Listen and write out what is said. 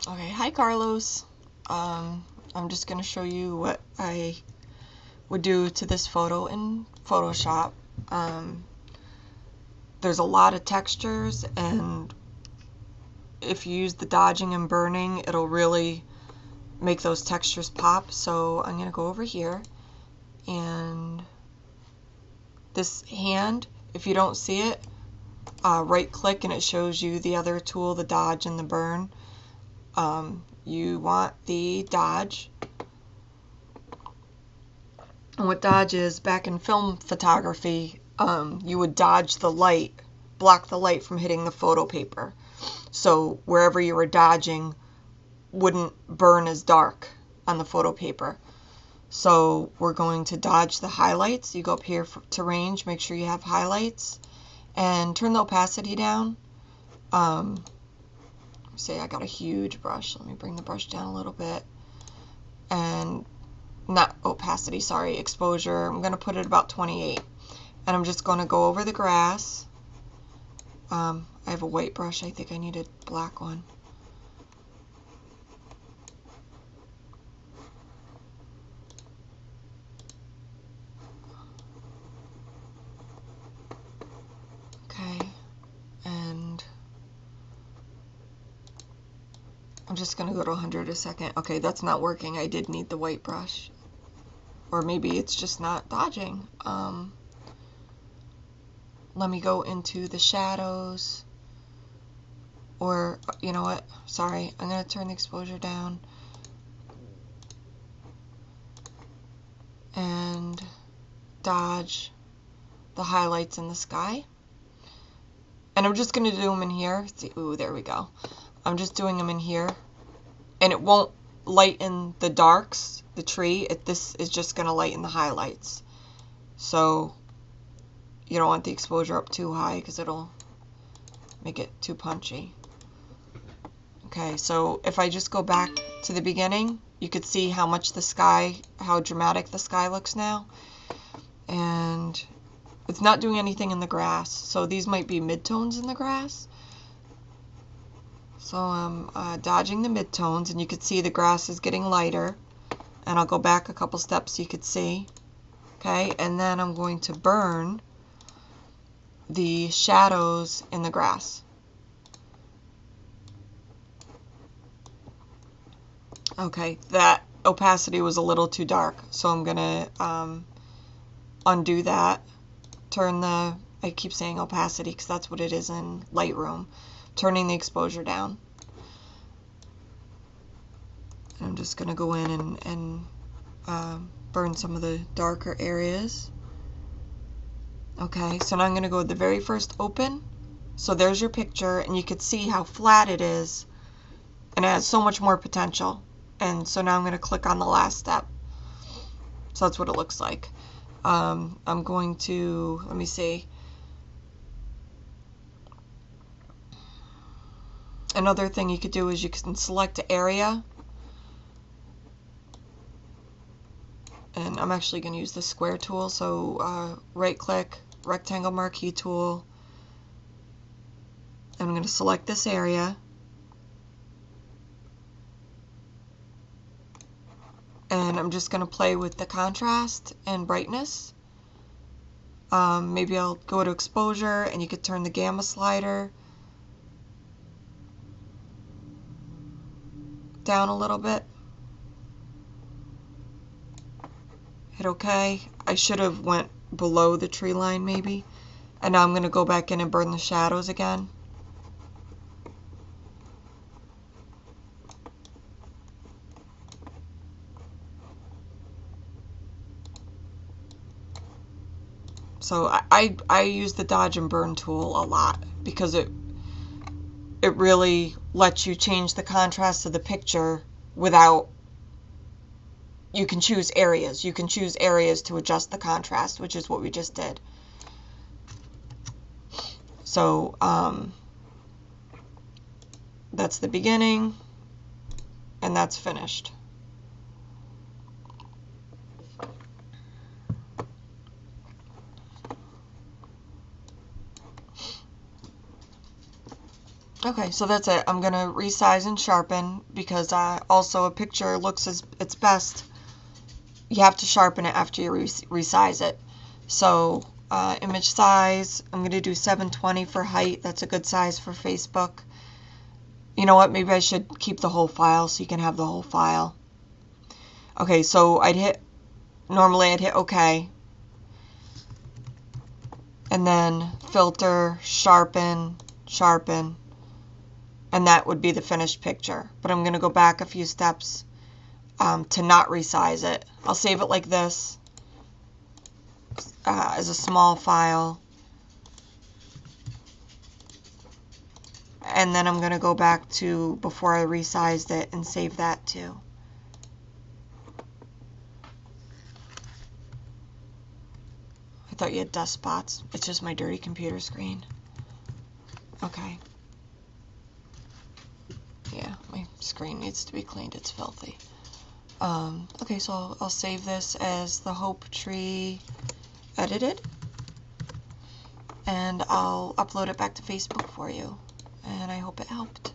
Okay, hi Carlos. I'm just going to show you what I would do to this photo in Photoshop. Um, there's a lot of textures, and if you use the dodging and burning, it'll really make those textures pop. So I'm going to go over here, and this hand, if you don't see it, right click and it shows you the other tool, the dodge and the burn. You want the dodge. And what dodge is, back in film photography, you would dodge the light, block the light from hitting the photo paper. So wherever you were dodging wouldn't burn as dark on the photo paper. So we're going to dodge the highlights. You go up here to range, make sure you have highlights, and turn the opacity down. Say I got a huge brush. Let me bring the brush down a little bit. And not opacity, sorry, exposure. I'm going to put it about 28. And I'm just going to go over the grass. I have a white brush. I think I need a black one. Okay, and I'm just going to go to 100 a second. Okay, that's not working. I did need the white brush. Or maybe it's just not dodging. Let me go into the shadows. Or, you know what? Sorry, I'm going to turn the exposure down. And dodge the highlights in the sky. And I'm just going to do them in here. See, ooh, there we go. I'm just doing them in here. And it won't lighten the darks, the tree. This is just going to lighten the highlights. So you don't want the exposure up too high because it'll make it too punchy. Okay, so if I just go back to the beginning, you could see how much the sky, how dramatic the sky looks now. And it's not doing anything in the grass. So these might be midtones in the grass. So I'm dodging the midtones, and you can see the grass is getting lighter. And I'll go back a couple steps so you could see. Okay, and then I'm going to burn the shadows in the grass. Okay, that opacity was a little too dark, so I'm gonna undo that. Turn the, I keep saying opacity because that's what it is in Lightroom. Turning the exposure down. And I'm just gonna go in and burn some of the darker areas. Okay, so now I'm gonna go with the very first open. So there's your picture, and you could see how flat it is, and it has so much more potential. And so now I'm going to click on the last step. So that's what it looks like. I'm going to, let me see. Another thing you could do is you can select an area. And I'm actually going to use the square tool. So right click, rectangle marquee tool. And I'm going to select this area. And I'm just going to play with the contrast and brightness. Maybe I'll go to exposure, and you could turn the gamma slider down a little bit. Hit OK. I should have went below the tree line maybe. And now I'm going to go back in and burn the shadows again. So I use the dodge and burn tool a lot because it really lets you change the contrast of the picture without, you can choose areas. You can choose areas to adjust the contrast, which is what we just did. So that's the beginning, and that's finished. Okay, so that's it. I'm going to resize and sharpen because also a picture looks its best. You have to sharpen it after you resize it. So image size, I'm going to do 720 for height. That's a good size for Facebook. You know what? Maybe I should keep the whole file so you can have the whole file. Okay, so normally I'd hit OK. And then filter, sharpen, sharpen. And that would be the finished picture. But I'm going to go back a few steps to not resize it. I'll save it like this as a small file. And then I'm going to go back to before I resized it and save that too. I thought you had dust spots. It's just my dirty computer screen. Okay. Yeah, my screen needs to be cleaned. It's filthy. Okay, so I'll save this as the Hope Tree edited. And I'll upload it back to Facebook for you. And I hope it helped.